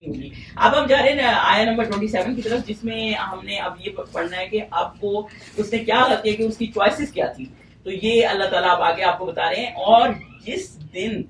اب ہم جا رہے ہیں آیا نمبر 27 کی طرف، جس میں ہم نے اب یہ پڑھنا ہے کہ اب وہ اس نے کیا غلط کیا کہ اس کی چوائسز کیا تھی. تو یہ اللہ تعالیٰ اب آگے آپ کو بتا رہے ہیں. اور جس دن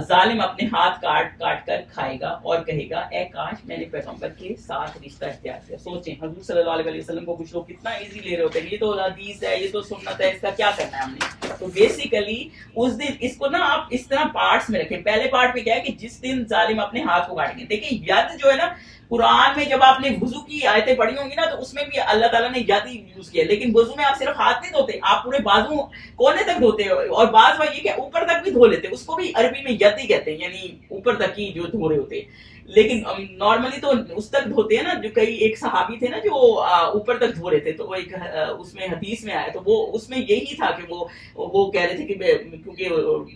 ظالم اپنے ہاتھ کاٹ کاٹ کر کھائے گا اور کہے گا اے کاش میں نے پیغمبر کے ساتھ رشتہ اختیار کیا. سوچیں حضور صلی اللہ علیہ وسلم کو کچھ لوگ کتنا ایزی لے رہے ہوتے ہیں، یہ تو حدیث ہے، یہ تو سنت ہے، اس کا کیا کرنا ہے ہم نے. تو بیسیکلی اس دن اس کو نا آپ اس طرح پارٹس میں رکھیں. پہلے پارٹ میں کیا ہے کہ جس دن ظالم اپنے ہاتھ کو کاٹیں گے. دیکھیں ید جو ہے نا، قرآن میں جب آپ نے وضو کی آیتیں پڑھی ہوں گی نا تو اس میں بھی اللہ تعالیٰ نے ید ہی یوز کیا. لیکن وضو میں آپ صرف ہاتھ نہیں دھوتے، آپ پورے بازو کونے تک دھوتے ہیں، اور بعض بار یہ کہ اوپر تک بھی دھو لیتے، اس کو بھی عربی میں ید ہی کہتے ہیں، یعنی اوپر تک ہی جو دھو رہے ہوتے. لیکن نارملی تو اس تک دھوتے ہیں نا. جو کئی ایک صحابی تھے نا جو اوپر تک دھو رہے تھے، تو وہ ایک اس میں حدیث میں آیا، تو وہ اس میں یہی تھا کہ وہ کہہ رہے تھے کہ کیونکہ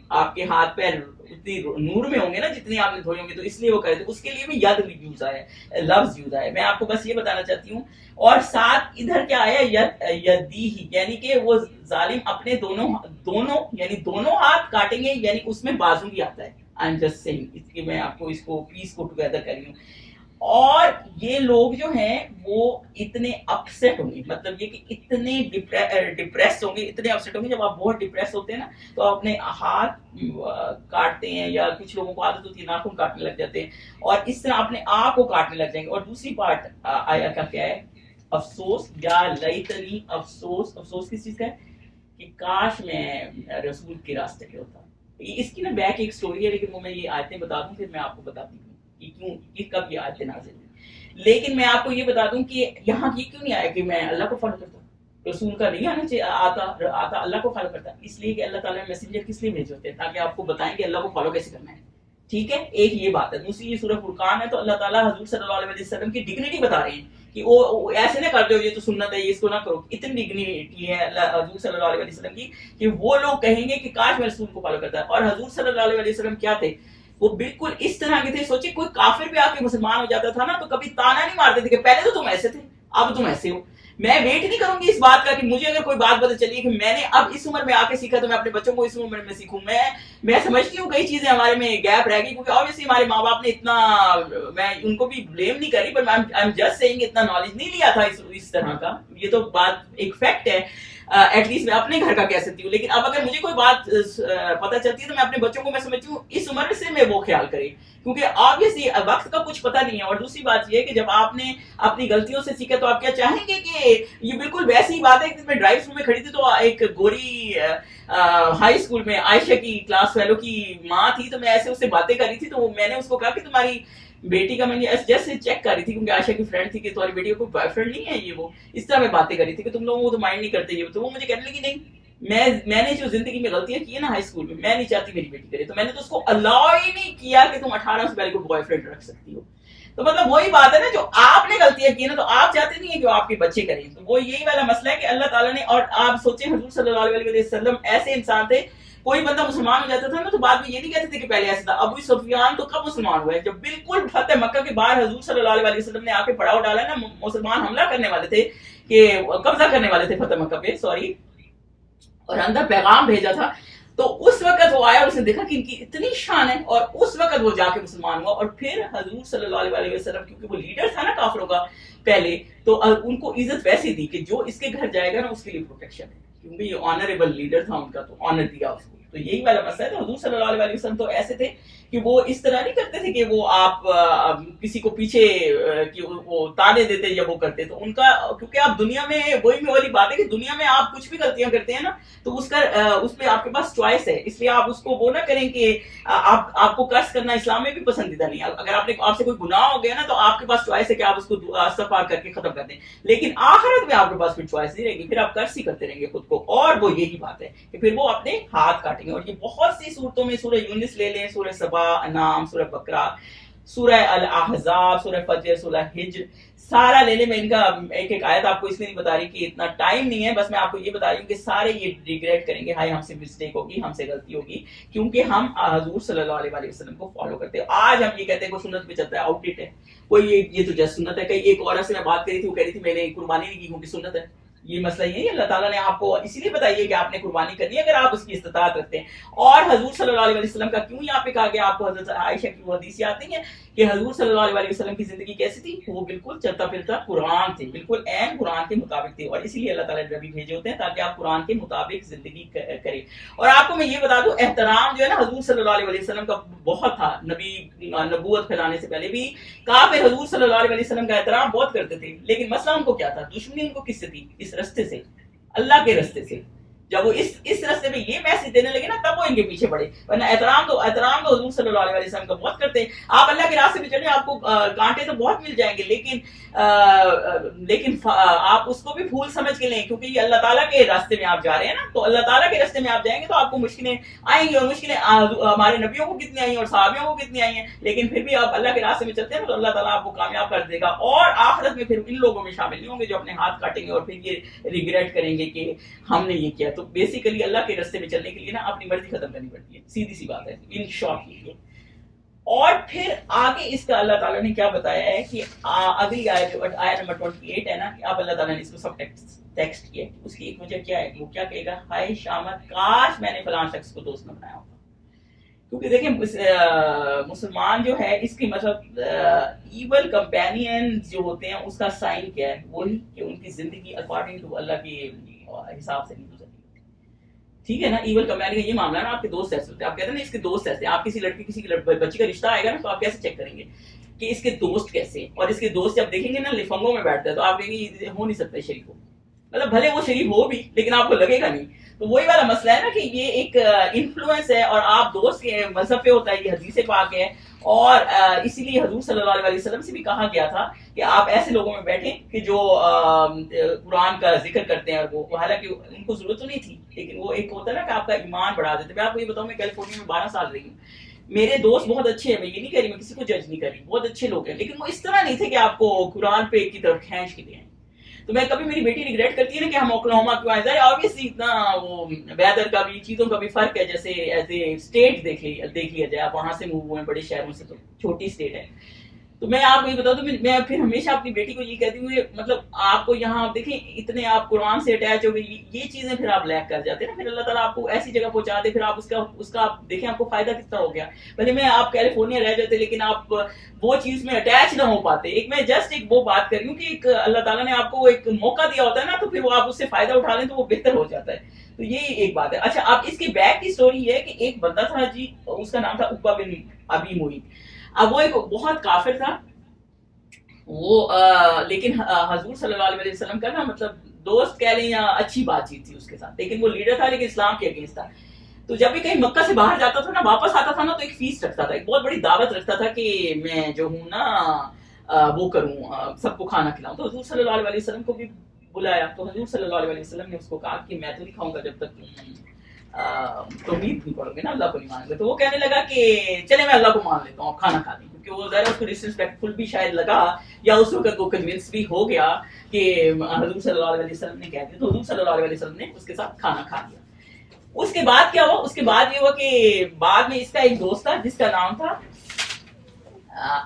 آپ کے ہاتھ پیر اتنی نور میں ہوں گے نا جتنے آپ نے دھوئے ہوں گے، تو اس لیے وہ کہہ رہے تھے. اس کے لیے بھی ید یوز آیا ہے، لفظ یوز آیا ہے. میں آپ کو بس یہ بتانا چاہتی ہوں. اور ساتھ ادھر کیا آیا، یدی ہی، یعنی کہ وہ ظالم اپنے دونوں ہاتھ کاٹیں گے، یعنی اس میں بازو بھی آتا ہے. آئی ایم جسٹ سیئنگ، اس کی میں آپ کو اس کو پیس کو ٹوگیدر کر رہی ہوں. اور یہ لوگ جو ہیں وہ اتنے اپسیٹ ہوں گے، مطلب یہ کہ اتنے ڈپریس ہوں گے، اتنے اپسیٹ ہوں گے. جب آپ بہت ڈپریس ہوتے ہیں نا تو آپ اپنے ہاتھ کاٹتے ہیں، یا کچھ لوگوں کو عادت ہوتی ہے ناخن کاٹنے لگ جاتے ہیں، اور اس طرح اپنے آپ کو کاٹنے لگ جائیں گے. اور دوسری پارٹ آیا کا کیا ہے، افسوس، یا لیتنی، افسوس کس چیز کا ہے کہ کاش میں رسول کے راستے پہ ہوتا. اس کی نا بیک ایک سٹوری ہے، لیکن وہ میں یہ آیتیں بتا دوں پھر میں آپ کو بتاتی ہوں کہ کیوں، کہ کب یہ آیتیں نازل ہوئی. لیکن میں آپ کو یہ بتا دوں کہ یہاں یہ کیوں نہیں آیا کہ میں اللہ کو فالو کرتا ہوں، رسول کا نہیں آنا چاہیے، آتا اللہ کو فالو کرتا. اس لیے کہ اللہ تعالیٰ نے میسنجر کس لیے بھیجے ہوتے ہیں، تاکہ آپ کو بتائیں کہ اللہ کو فالو کیسے کرنا ہے. ٹھیک ہے، ایک یہ بات ہے. دوسری یہ سورہ فرقان ہے، تو اللہ تعالیٰ حضور صلی اللہ علیہ وسلم کی ڈگنیٹی بتا رہے ہیں کہ وہ ایسے نہ کرتے ہو یہ تو سنت ہے، یہ اس کو نہ کرو. اتنی ڈگنیٹی ہے حضور صلی اللہ علیہ وسلم کی کہ وہ لوگ کہیں گے کہ کاش میں رسول کو فالو کرتا ہے. اور حضور صلی اللہ علیہ وسلم کیا تھے، وہ بالکل اس طرح کے تھے. سوچے کوئی کافر بھی آ کے مسلمان ہو جاتا تھا نا تو کبھی تانا نہیں مارتے تھے کہ پہلے تو تم ایسے تھے اب تم ایسے ہو. میں ویٹ نہیں کروں گی اس بات کا کہ مجھے اگر کوئی بات پتہ چلی کہ میں نے اب اس عمر میں آ کے سیکھا تو میں اپنے بچوں کو اس عمر میں سیکھوں. میں سمجھتی ہوں کئی چیزیں ہمارے میں گیپ رہ گئی، کیونکہ obviously ہمارے ماں باپ نے اتنا، میں ان کو بھی بلیم نہیں کر رہی، پر آئی ایم جسٹ سیئنگ اتنا نالج نہیں لیا تھا اس طرح کا. یہ تو بات ایک فیکٹ ہے. ایٹ لیسٹ میں اپنے گھر کا کہہ سکتی ہوں. لیکن اب اگر مجھے کوئی بات پتہ چلتی ہے تو میں اپنے بچوں کو، میں سمجھتی ہوں اس عمر سے میں وہ خیال کریں، کیونکہ آبویسلی وقت کا کچھ پتہ نہیں ہے. اور دوسری بات یہ ہے کہ جب آپ نے اپنی غلطیوں سے سیکھا تو آپ کیا چاہیں گے کہ یہ بالکل ویسی ہی بات ہے کہ میں ڈرائیو تھرو میں کھڑی تھی تو ایک گوری ہائی اسکول میں عائشہ کی کلاس فیلو کی ماں تھی، تو میں ایسے اس سے باتیں کر رہی تھی. تو میں نے اس کو کہا کہ تمہاری بیٹی کا، میں نے جیسے چیک کر رہی تھی کیونکہ عائشہ کی فرینڈ تھی، کہ تمہاری بیٹی کا کوئی بوائے فرینڈ نہیں ہے. یہ وہ اس طرح میں باتیں کر رہی تھی کہ تم لوگوں کو تو مائنڈ نہیں کرتے. یہ تو وہ مجھے کہنے لگی نہیں، میں نے جو زندگی میں غلطیاں کی ہیں نا ہائی اسکول میں نہیں چاہتی میری بیٹی کرے. تو میں نے تو اس کو الاؤ ہی نہیں کیا کہ تم 18 سے پہلے کوئی بوائے فرینڈ رکھ سکتی ہو. تو مطلب وہی بات ہے نا، جو آپ نے غلطیاں کی نا تو آپ چاہتے نہیں ہیں کہ آپ کے بچے کریں. تو وہ یہی والا مسئلہ ہے کہ اللہ تعالیٰ نے، اور آپ سوچیں حضور صلی اللہ علیہ وسلم ایسے انسان تھے، کوئی بندہ مسلمان ہو جاتا تھا نا تو بعد میں یہ نہیں کہتے تھے کہ پہلے ایسا تھا. ابو سفیان تو کب مسلمان ہوا ہے؟ جب بالکل فتح مکہ کے بعد حضور صلی اللہ علیہ وسلم نے آ کے پڑاؤ ڈالا نا، مسلمان حملہ کرنے والے تھے، کہ قبضہ کرنے والے تھے فتح مکہ پہ، سوری، اور اندر پیغام بھیجا تھا. تو اس وقت وہ آیا اور اس نے دیکھا کہ ان کی اتنی شان ہے، اور اس وقت وہ جا کے مسلمان ہوا. اور پھر حضور صلی اللہ علیہ وسلم، کیونکہ وہ لیڈر تھا نا کافروں کا پہلے، تو ان کو عزت ویسی دی کہ جو اس کے گھر جائے گا نا اس کے لیے پروٹیکشن ہے، کیونکہ یہ آنریبل لیڈر تھا ان کا، تو آنر دیا اس کو. تو یہی والا مسئلہ ہے. تو حضور صلی اللہ علیہ وسلم تو ایسے تھے کہ وہ اس طرح نہیں کرتے تھے کہ وہ آپ کسی کو پیچھے کہ وہ تانے دیتے یا وہ کرتے. تو ان کا، کیونکہ آپ دنیا میں، وہی میں والی بات ہے کہ دنیا میں آپ کچھ بھی غلطیاں کرتے ہیں نا تو اس میں آپ کے پاس چوائس ہے. اس لیے آپ اس کو وہ نہ کریں کہ آپ کو قرض کرنا اسلام میں بھی پسندیدہ نہیں ہے. اگر آپ سے کوئی گناہ ہو گیا نا تو آپ کے پاس چوائس ہے کہ آپ اس کو استغفار کر کے ختم کر دیں. لیکن آخرت میں آپ کے پاس کوئی چوائس نہیں رہے گی، پھر آپ قرض ہی کرتے رہیں گے خود کو. اور وہ یہی بات ہے کہ پھر وہ اپنے ہاتھ کاٹیں گے. اور یہ بہت سی صورتوں میں، سورہ یونس لے لیں، سورہ سبا، انعام، سورہ بقرہ، سورہ الاحزاب، سورہ فجر، سورہ ہجر، سارا لے لیں. میں ان کا ایک ایک آیت آپ کو اس لیے نہیں بتا رہی کہ اتنا ٹائم نہیں ہے، بس میں آپ کو یہ بتا رہی ہوں کہ سارے یہ ریگریٹ کریں گے، ہائی ہم سے مسٹیک ہوگی، ہم سے غلطی ہوگی، کیونکہ ہم حضور صلی اللہ علیہ وسلم کو فالو کرتے ہیں. آج ہم یہ کہتے ہیں کہ سنت پہ چلتا ہے، آؤٹ ڈیٹ ہے. کوئی یہ تو جس سنت ہے. کئی ایک عورت سے میں بات کری تھی، وہ کہہ رہی تھی میں نے قربانی نہیں کی کیونکہ سنت ہے. یہ مسئلہ یہی ہے، اللہ تعالیٰ نے آپ کو اسی لیے بتائیے کہ آپ نے قربانی کرنی ہے اگر آپ اس کی استطاعت رکھتے ہیں. اور حضور صلی اللہ علیہ وسلم کا کیوں یہاں پہ کہا گیا؟ آپ کو حضرت عائشہ کی وہ حدیث یاد نہیں ہے کہ حضور صلی اللہ علیہ وسلم کی زندگی کیسی تھی؟ وہ بالکل چلتا پھرتا قرآن تھے، بالکل عین قرآن کے مطابق تھے، اور اسی لیے اللہ تعالیٰ نے نبی بھیجے ہوتے ہیں تاکہ آپ قرآن کے مطابق زندگی کریں۔ اور آپ کو میں یہ بتا دوں، احترام جو ہے نا حضور صلی اللہ علیہ وسلم کا بہت تھا، نبی نبوت پھیلانے سے پہلے بھی کافر حضور صلی اللہ علیہ وسلم کا احترام بہت کرتے تھے، لیکن مسئلہ ان کو کیا تھا؟ دشمنی ان کو کس سے تھی؟ اس رستے سے، اللہ کے رستے سے۔ جب وہ اس راستے میں یہ میسج دینے لگے نا، تب وہ ان کے پیچھے پڑے، ورنہ احترام تو حضور صلی اللہ علیہ وسلم کا بہت کرتے ہیں۔ آپ اللہ کے راستے میں چلیں، آپ کو کانٹے تو بہت مل جائیں گے، لیکن آپ اس کو بھی پھول سمجھ کے لیں، کیونکہ یہ اللہ تعالیٰ کے راستے میں آپ جا رہے ہیں نا، تو اللہ تعالیٰ کے راستے میں آپ جائیں گے تو آپ کو مشکلیں آئیں گی، اور مشکلیں ہمارے نبیوں کو کتنی آئی ہیں اور صحابیوں کو کتنی آئی ہیں، لیکن پھر بھی آپ اللہ کے راستے میں چلتے ہیں تو اللہ تعالیٰ آپ کو کامیاب کر دے گا، اور آخرت میں پھر ان لوگوں میں شامل نہیں ہوں گے جو اپنے ہاتھ کاٹیں گے اور پھر یہ ریگریٹ کریں گے کہ ہم نے یہ کیا۔ تو بیسیکلی اللہ کے راستے میں چلنے کے لیے نا اپنی مرضی ختم کرنی پڑتی ہے، سیدھی سی بات ہے، ان شارٹ لیجیے۔ اور پھر آگے اس کا اللہ تعالیٰ نے کیا بتایا ہے کہ اگلی آیت جو آیت نمبر 28 ہے نا، کہ اب اللہ تعالیٰ نے اس کو سب ٹیکسٹ کیا، اس کی ایک وجہ کیا ہے کہ وہ کیا کہے گا؟ ہائے شامت، کاش میں نے فلاں شخص کو دوست نہ بنایا ہوتا۔ کیونکہ دیکھیں مسلمان جو ہے اس کی مطلب ایول کمپینین جو ہوتے ہیں اس کا سائن کیا ہے؟ وہی کہ ان کی زندگی اکارڈنگ ٹو اللہ کے حساب سے نہیں گزرتی، ٹھیک ہے نا۔ ایول کمپینین کا یہ معاملہ ہے نا، آپ کے دوست ایسے ہوتے ہیں، آپ کہتے ہیں نا اس کے دوست ایسے ہیں، آپ کسی لڑکی کسی بچی کا رشتہ آئے گا نا تو آپ کیسے چیک کریں گے کہ اس کے دوست کیسے ہیں؟ اور اس کے دوست جب دیکھیں گے نا لفنگوں میں بیٹھتا ہے تو آپ کہیں گے یہ ہو نہیں سکتا شریف ہو، مطلب بھلے وہ شریف ہو بھی لیکن آپ کو لگے گا نہیں۔ تو وہی والا مسئلہ ہے نا کہ یہ ایک انفلوئنس ہے، اور آپ دوست کے مذہب پہ ہوتا ہے، یہ حدیث پاک ہے، اور اسی لیے حضور صلی اللہ علیہ وسلم سے بھی کہا گیا تھا کہ آپ ایسے لوگوں میں بیٹھیں کہ جو قرآن کا ذکر کرتے ہیں، اور وہ حالانکہ ان کو ضرورت تو نہیں تھی، لیکن وہ ایک ہوتا ہے نا کہ آپ کا ایمان بڑھا دیتے۔ میں آپ کو یہ بتاؤں، میں کیلیفورنیا میں 12 سال رہی ہوں، میرے دوست بہت اچھے ہیں، میں یہ نہیں کہہ رہی، میں کسی کو جج نہیں کر رہی، بہت اچھے لوگ ہیں، لیکن وہ اس طرح نہیں تھے کہ آپ کو قرآن پہ کی طرف کھینچ کے دیں۔ تو میں کبھی میری بیٹی ریگریٹ کرتی ہے نا کہ ہم اوکلاہوما کیوں آئے، ظاہر آبویسلی اتنا وہ ویدر کا بھی چیزوں کا بھی فرق ہے، جیسے ایز اے اسٹیٹ دیکھ لیا جائے، آپ وہاں سے موو ہوئے ہیں بڑے شہروں سے، تو چھوٹی اسٹیٹ ہے۔ تو میں آپ کو یہ بتاؤں تو میں پھر ہمیشہ اپنی بیٹی کو یہ کہتی ہوں، مطلب آپ کو یہاں آپ دیکھیں اتنے آپ قرآن سے اٹیچ ہو گئی، یہ چیزیں پھر آپ لیک کر جاتے ہیں نا، پھر اللہ تعالیٰ آپ کو ایسی جگہ پہنچا دے، پھر آپ اس کا آپ دیکھیں آپ کو فائدہ کتنا ہو گیا۔ بھلے میں آپ کیلیفورنیا رہ جاتے لیکن آپ وہ چیز میں اٹیچ نہ ہو پاتے۔ ایک میں جسٹ ایک وہ بات کر رہی ہوں کہ ایک اللہ تعالیٰ نے آپ کو ایک موقع دیا ہوتا ہے نا، تو پھر وہ آپ اس سے فائدہ اٹھا لیں تو وہ بہتر ہو جاتا ہے۔ تو یہ ایک بات ہے۔ اچھا، اب اس کی بیک کی سٹوری یہ ہے کہ ایک بندہ تھا جی، اس کا نام تھا عقبہ بن ابی معیط۔ اب وہ ایک بہت کافر تھا وہ، لیکن حضور صلی اللہ علیہ وسلم کا نا مطلب دوست کہہ لیں یا اچھی بات چیت تھی اس کے ساتھ، لیکن وہ لیڈر تھا لیکن اسلام کے اگینسٹ تھا۔ تو جب بھی کہیں مکہ سے باہر جاتا تھا نا، واپس آتا تھا نا، تو ایک فیسٹ رکھتا تھا، ایک بہت بڑی دعوت رکھتا تھا کہ میں جو ہوں نا وہ کروں، سب کو کھانا کھلاؤں۔ تو حضور صلی اللہ علیہ وسلم کو بھی بلایا، تو حضور صلی اللہ علیہ وسلم نے اس کو کہا کہ میں تو نہیں کھاؤں گا جب تک توحید نہیں پڑھو گے نا، اللہ کو نہیں مانو گے۔ تو وہ کہنے لگا کہ چلے میں اللہ کو مان لیتا ہوں، کھانا کھا لیں، کیونکہ وہ ظاہر اس کو ڈسریسپیکٹفل بھی شاید لگا، یا اس وقت وہ کنونس بھی ہو گیا کہ حضور صلی اللہ علیہ وسلم نے کہہ دیا، تو حضور صلی اللہ علیہ وسلم نے اس کے ساتھ کھانا کھا لیا۔ اس کے بعد کیا ہوا؟ اس کے بعد یہ ہوا کہ بعد میں اس کا ایک دوست تھا جس کا نام تھا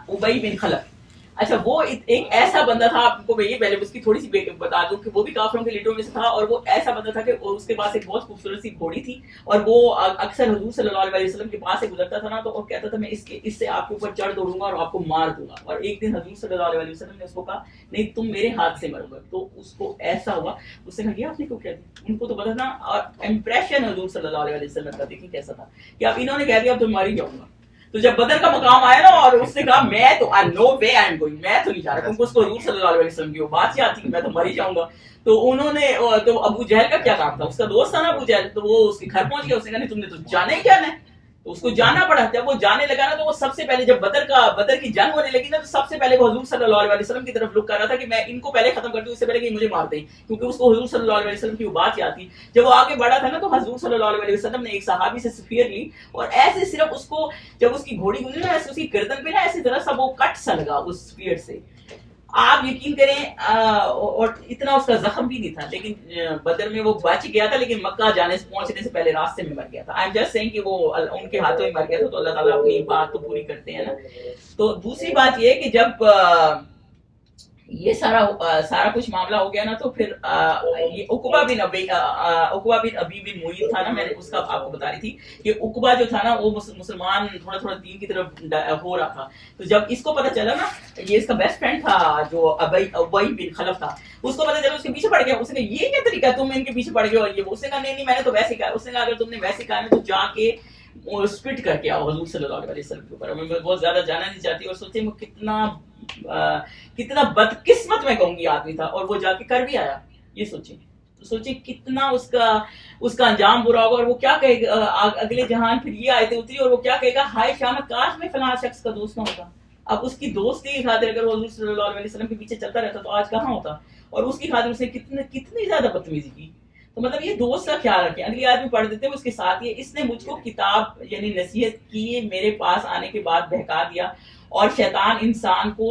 ابی بن خلف۔ اچھا، وہ ایک ایسا بندہ تھا، آپ کو میں یہ پہلے اس کی تھوڑی سی بتا دوں کہ وہ بھی کافروں کے لیڈروں میں سے تھا، اور وہ ایسا بندہ تھا کہ اس کے پاس ایک بہت خوبصورت سی گھوڑی تھی، اور وہ اکثر حضور صلی اللہ علیہ وسلم کے پاس سے گزرتا تھا نا، تو وہ کہتا تھا میں اس سے آپ کے اوپر چڑھ دوڑوں گا اور آپ کو مار دوں گا۔ اور ایک دن حضور صلی اللہ علیہ وسلم نے اس کو کہا نہیں، تم میرے ہاتھ سے مرو گے۔ تو اس کو ایسا ہوا، اس نے کہا یہ آپ نے کیوں کہہ دیا؟ ان کو تو پتا تھا، اور امپریشن حضور صلی اللہ علیہ وسلم کا دیکھیں کیسا تھا کہ اب انہوں نے کہہ دیا اب تو مار ہی جاؤں گا۔ تو جب بدر کا مقام آیا نا، اور اس نے کہا میں تو نو وے آئی ایم گوئنگ، میں تو نہیں جا رہا، کیونکہ اس کو حضور صلی اللہ علیہ وسلم کی وہ بات یاد تھی کہ میں تو مر ہی جاؤں گا۔ تو انہوں نے، تو ابو جہل کا کیا کام تھا؟ اس کا دوست تھا نا ابو جہل، تو وہ اس کے گھر پہنچ گیا، اس نے کہا نہیں تم نے تو جانا ہی جانا ہے۔ تو اس کو جانا پڑا۔ جب وہ جانے لگا نا، تو وہ سب سے پہلے جب بدر کی جنگ ہونے لگی نا، تو سب سے پہلے وہ حضور صلی اللہ علیہ وسلم کی طرف لک کر رہا تھا کہ میں ان کو پہلے ختم کر دوں، اس سے پہلے کہ مجھے مار دیں، کیونکہ اس کو حضور صلی اللہ علیہ وسلم کی وہ بات یاد تھی۔ جب وہ آگے بڑھا تھا نا، تو حضور صلی اللہ علیہ وسلم نے ایک صحابی سے سفیر لی، اور ایسے صرف اس کو جب اس کی گھوڑی گزری نا، ایسے اس کی گردن پہ نا ایسی طرح سا وہ کٹ سا لگا اس سفیر سے، آپ یقین کریں، اور اتنا اس کا زخم بھی نہیں تھا، لیکن بدر میں وہ بچ گیا تھا، لیکن مکہ جانے سے پہنچنے سے پہلے راستے میں مر گیا تھا۔ آئی ایم جسٹ سیئنگ کہ وہ ان کے ہاتھوں میں مر گیا تھا، تو اللہ تعالیٰ اپنی بات تو پوری کرتے ہیں نا۔ تو دوسری بات یہ ہے کہ جب یہ سارا کچھ معاملہ ہو گیا نا، تو پھر یہ عقبہ بن ابی بن معیط تھا نا، میں نے اس کا آپ کو بتا رہی تھی کہ عقبہ جو تھا نا وہ مسلمان تھوڑا تھوڑا دین کی طرف ہو رہا تھا. تو جب اس کو پتا چلا نا، یہ اس کا بیسٹ فرینڈ تھا جو ابی بن خلف تھا، اس کو پتا چلا، اس کے پیچھے پڑ گیا. اس نے کہا یہ کیا طریقہ ہے، تم ان کے پیچھے پڑ گئے. اور یہ اس نے کہا نہیں میں نے تو ویسے کہا. اس نے کہا اگر تم نے ویسے کہا نا تو جا کے اسپٹ کر کے آؤ حضور صلی اللہ علیہ وسلم کے اوپر. میں بہت زیادہ جانا نہیں چاہتی، اور سوچیں وہ کتنا بدقسمت میں کہوں گی آدمی تھا، اور وہ جا کے کر بھی آیا. یہ سوچیں کتنا اس کا انجام برا ہوگا. اور وہ کیا کہے گا اگلے جہان، پھر یہ آیتیں اتری اور وہ کیا کہے گا، ہائے شامت کاش میں فلاں شخص کا دوست نہ ہوتا. اب اس کی دوستی کی خاطر اگر وہ حضور صلی اللہ علیہ وسلم کے پیچھے چلتا رہتا تو آج کہاں ہوتا. اور اس کی خاطر اس نے کتنی زیادہ بدتمیزی کی. تو مطلب یہ دوست کا خیال رکھیں. اگلی آدمی پڑھ دیتے ہیں اس کے ساتھ یہ اس نے مجھ کو کتاب یعنی نصیحت کی، میرے پاس آنے کے بعد بہکا دیا، اور شیطان انسان کو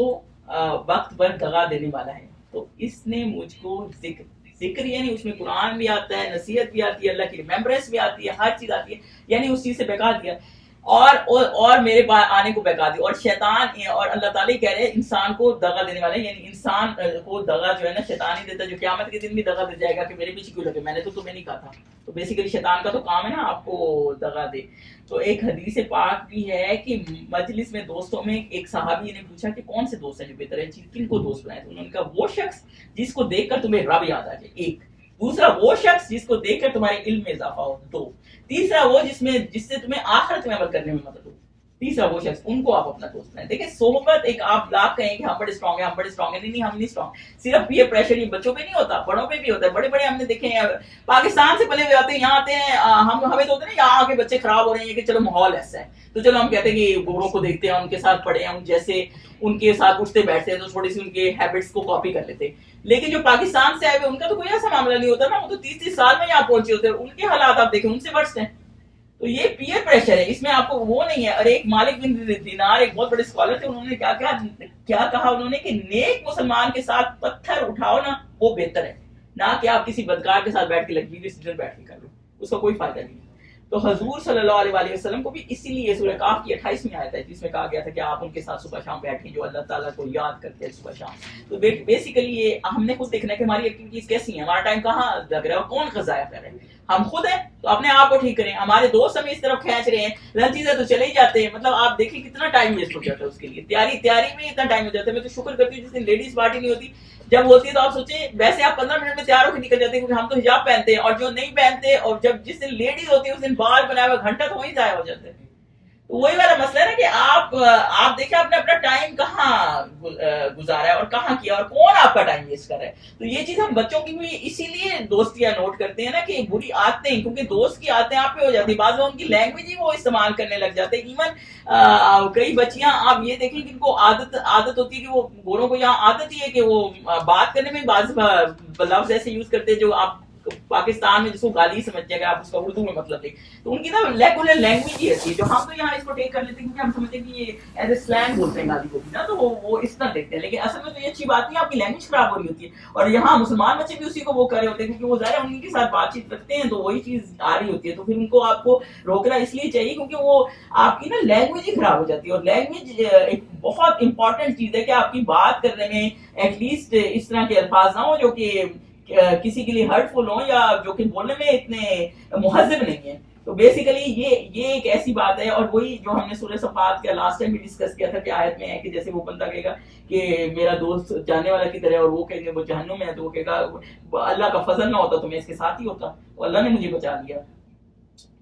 وقت پر دغا دینے والا ہے. تو اس نے مجھ کو ذکر یعنی اس میں قرآن بھی آتا ہے، نصیحت بھی آتی ہے، اللہ کی ریممبرنس بھی آتی ہے، ہر چیز آتی ہے، یعنی اس چیز سے بہکا دیا اور میرے پاس آنے کو بہکا دیا. اور شیطان اور اللہ تعالیٰ کہہ رہے ہیں انسان کو دغا دینے والے، یعنی انسان کو دغا جو ہے نا شیطان ہی دیتا، جو قیامت کے دن بھی دغا دے جائے گا کہ میرے پیچھے کیوں لگے، میں نے تو تمہیں نہیں کہا تھا. تو بیسیکلی شیطان کا تو کام ہے نا آپ کو دغا دے. تو ایک حدیث پاک بھی ہے کہ مجلس میں دوستوں میں ایک صحابی نے پوچھا کہ کون سے دوست ہیں جو بہتر ہے، کن کو دوست بنائے. تو انہوں نے کہا وہ شخص جس کو دیکھ کر تمہیں رب یاد آ جائے، ایک. دوسرا وہ شخص جس کو دیکھ کر تمہارے علم میں اضافہ ہو، دو. تیسرا وہ جس سے تمہیں آخرت میں عمل کرنے میں مدد ہو. تیسرا وہ شخص، ان کو آپ اپنا دوست بنائیں. دیکھیں صحبت ایک آپ لاکھ کہیں کہ ہم بڑے اسٹرانگ ہیں، ہم بڑے اسٹرانگ ہیں، نہیں ہم نہیں اسٹرانگ. صرف پیئر پریشر یہ بچوں پہ نہیں ہوتا، بڑوں پہ بھی ہوتا ہے. بڑے بڑے ہم نے دیکھے ہیں پاکستان سے پلے ہوئے آتے ہیں، یہاں آتے ہیں، ہمیں تو ہوتا ہے نا یہاں کے بچے خراب ہو رہے ہیں کہ چلو ماحول ایسا ہے تو چلو ہم کہتے ہیں کہ گوروں کو دیکھتے ہیں، ان کے ساتھ پڑھے ہیں، جیسے ان کے ساتھ اٹھتے بیٹھتے ہیں تو تھوڑی سی ان کے ہیبٹس کو کاپی کر لیتے. لیکن جو پاکستان سے آئے ہوئے ان کا تو کوئی ایسا معاملہ نہیں ہوتا نا، وہ تو 30 سال میں یہاں پہنچے ہوتے ہیں، ان کے حالات آپ دیکھیں ان سے ورسٹ ہیں. تو یہ پیئر پریشر ہے، اس میں آپ کو وہ نہیں ہے. اور ایک مالک بن دینار ایک بہت بڑے اسکالر تھے، انہوں نے کیا کہا انہوں نے کہ نیک مسلمان کے ساتھ پتھر اٹھاؤ نا وہ بہتر ہے، نہ کہ آپ کسی بدکار کے ساتھ بیٹھ کے لگی ہوئی بیٹھ کے کر لو، اس کا کوئی فائدہ نہیں. تو حضور صلی اللہ علیہ وسلم کو بھی اسی لیے سورہ کاف کی 28ویں آیت ہے جس میں کہا گیا تھا کہ آپ ان کے ساتھ صبح شام بیٹھیں جو اللہ تعالیٰ کو یاد کرتے ہیں صبح شام. تو بیسیکلی یہ ہم نے خود دیکھنا ہے کہ ہماری ایکٹیویٹیز کیسی ہیں، ہمارا ٹائم کہاں لگ رہا ہے اور کون ضائع کر رہے ہیں. ہم خود ہیں تو اپنے آپ کو ٹھیک کریں. ہمارے دوست ہمیں اس طرف کھینچ رہے ہیں، غلط چیزیں تو چلے ہی جاتے ہیں. مطلب آپ دیکھیں کتنا ٹائم ویسٹ ہو جاتا ہے اس کے لیے، تیاری میں اتنا ٹائم ہو جاتا ہے. میں تو شکر کرتی ہوں جس دن لیڈیز پارٹی نہیں ہوتی، جب ہوتی ہے تو آپ سوچیں ویسے آپ 15 منٹ میں تیار ہو کے نکل جاتے ہیں کیونکہ ہم تو حجاب پہنتے ہیں، اور جو نہیں پہنتے اور جس دن لیڈیز ہوتی ہے اس دن بال بنائے ہوئے گھنٹہ تو وہیں ضائع ہو جاتے ہیں. تو وہی والا مسئلہ ہے نا کہ آپ دیکھیں آپ نے اپنا ٹائم کہاں گزارا ہے اور کہاں کیا اور کون آپ کا ٹائم ویسٹ کر رہا ہے. تو یہ چیز ہم بچوں کی بھی اسی لیے دوستیاں نوٹ کرتے ہیں نا کہ بری عادتیں، کیونکہ دوست کی عادتیں آپ پہ ہو جاتی ہیں، بعض لوگوں کی لینگویج ہی وہ استعمال کرنے لگ جاتے ہیں. ایون کئی بچیاں آپ یہ دیکھیں کہ ان کو عادت ہوتی ہے کہ وہ گوروں کو یہاں عادت ہی ہے کہ وہ بات کرنے میں بعض لفظ ایسے یوز کرتے ہیں جو آپ پاکستان میں جس کو گالی سمجھتے ہیں، آپ اس کا اردو میں مطلب دیں تو ان کی نا ریگولر لینگویج ہی ایسی ہے جو ہم تو یہاں اس کو ٹیک کر لیتے ہیں کیونکہ ہم سمجھتے ہیں کہ یہ ایز اے سلینگ بولتے ہیں گالی کو بھی نا، تو وہ اس طرح دیکھتے ہیں. لیکن اصل میں تو یہ اچھی بات نہیں، آپ کی لینگویج خراب ہو رہی ہوتی ہے. اور یہاں مسلمان بچے بھی اسی کو وہ کر رہے ہوتے ہیں کیونکہ وہ ظاہر ان کے ساتھ بات چیت رکھتے ہیں تو وہی چیز آ رہی ہوتی ہے. تو پھر ان کو آپ کو روکنا اس لیے چاہیے کیونکہ وہ آپ کی نا لینگویج ہی خراب ہو جاتی ہے. اور لینگویج ایک بہت امپورٹنٹ چیز ہے کہ آپ کی بات کرنے میں ایٹ لیسٹ اس طرح کے الفاظ نہ ہوں جو کہ کسی کے لیے ہرٹ فل ہوں یا جو کہ بولنے میں اتنے مہذب نہیں ہیں. تو بیسیکلی یہ ایک ایسی بات ہے. اور وہی جو ہم نے سورہ صفات کا لاسٹ ٹائم بھی ڈسکس کیا تھا کہ آیت میں ہے کہ جیسے وہ بندہ کہے گا کہ میرا دوست جاننے والا کی طرح ہے اور وہ کہیں گے وہ جہنم میں ہے، تو وہ کہے گا اللہ کا فضل نہ ہوتا تو میں اس کے ساتھ ہی ہوتا، وہ اللہ نے مجھے بچا لیا.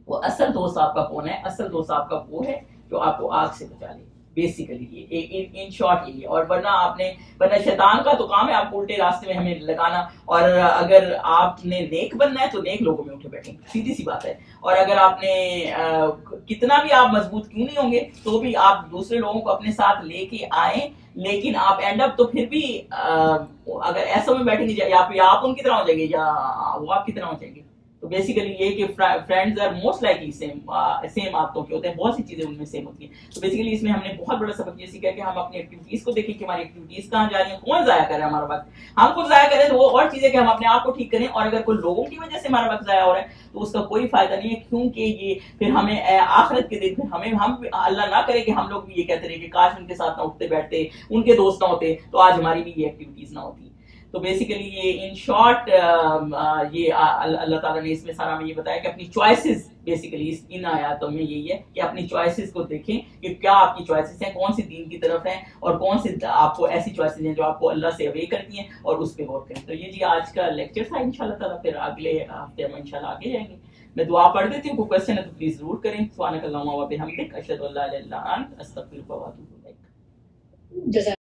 وہ اصل دوست آپ کا کون ہے؟ اصل دوست آپ کا وہ ہے جو آپ کو آگ سے بچا لے. بیسیکلی ان شارٹ یہ. اور ورنہ شیطان کا تو کام ہے آپ کو الٹے راستے میں ہمیں لگانا. اور اگر آپ نے نیک بننا ہے تو نیک لوگوں میں اٹھے بیٹھیں، سیدھی سی بات ہے. اور اگر آپ نے کتنا بھی آپ مضبوط کیوں نہیں ہوں گے تو بھی آپ دوسرے لوگوں کو اپنے ساتھ لے کے آئیں، لیکن آپ اینڈ اپ تو پھر بھی اگر ایسا میں بیٹھیں گے یا آپ ان کی طرح ہو جائیں گے یا وہ آپ کی طرح ہو جائیں گے. تو تو بیسیکلی یہ کہ friends are most likely same عادتوں کے ہوتے ہیں, بہت سی چیزیں ان میں سیم ہوتی ہیں. تو بیسیکلی اس میں ہم نے بہت بڑا سبق یہ سیکھا کہ ہم اپنی ایکٹیویٹیز کو دیکھیں کہ ہماری ایکٹیویٹیز کہاں جا رہی ہیں, کون ضائع کر رہا ہے ہمارا وقت. ہم خود ضائع کریں تو وہ اور چیزیں کہ ہم اپنے آپ کو ٹھیک کریں, اور اگر کوئی لوگوں کی وجہ سے ہمارا وقت ضائع ہو رہا ہے تو اس کا کوئی فائدہ نہیں ہے, کیونکہ یہ پھر ہمیں آخرت کے دن ہم اللہ نہ کرے کہ ہم لوگ بھی یہ کہتے رہے کہ کاش ان کے ساتھ نہ اٹھتے بیٹھتے, ان کے دوست نہ ہوتے تو آج ہماری بھی یہ ایکٹیویٹیز نہ ہوتی. تو بیسیکلی یہ ان شارٹ یہ اللہ تعالیٰ نے اس میں سارا ہمیں یہ بتایا کہ اپنی چوائسیز, بیسیکلی ان آیاتوں میں یہی ہے کہ اپنی چوائسیز کو دیکھیں کہ کیا آپ کی چوائسیز ہیں, کون سی دین کی طرف ہیں, اور کون سی آپ کو ایسی چوائسیز ہیں جو آپ کو اللہ سے اوے کرتی ہیں, اور اس پہ غور کریں. تو یہ جی آج کا لیکچر تھا. انشاءاللہ تعالیٰ پھر اگلے ہفتے ہم انشاءاللہ آگے جائیں گے. میں دعا پڑھ دیتی ہوں, کوئی کوشچن ہے تو پلیز ضرور کریں. سبحانک اللہم و بحمدک, اشہد ان لا الہ الا انت, استغفرک و اتوب الیک.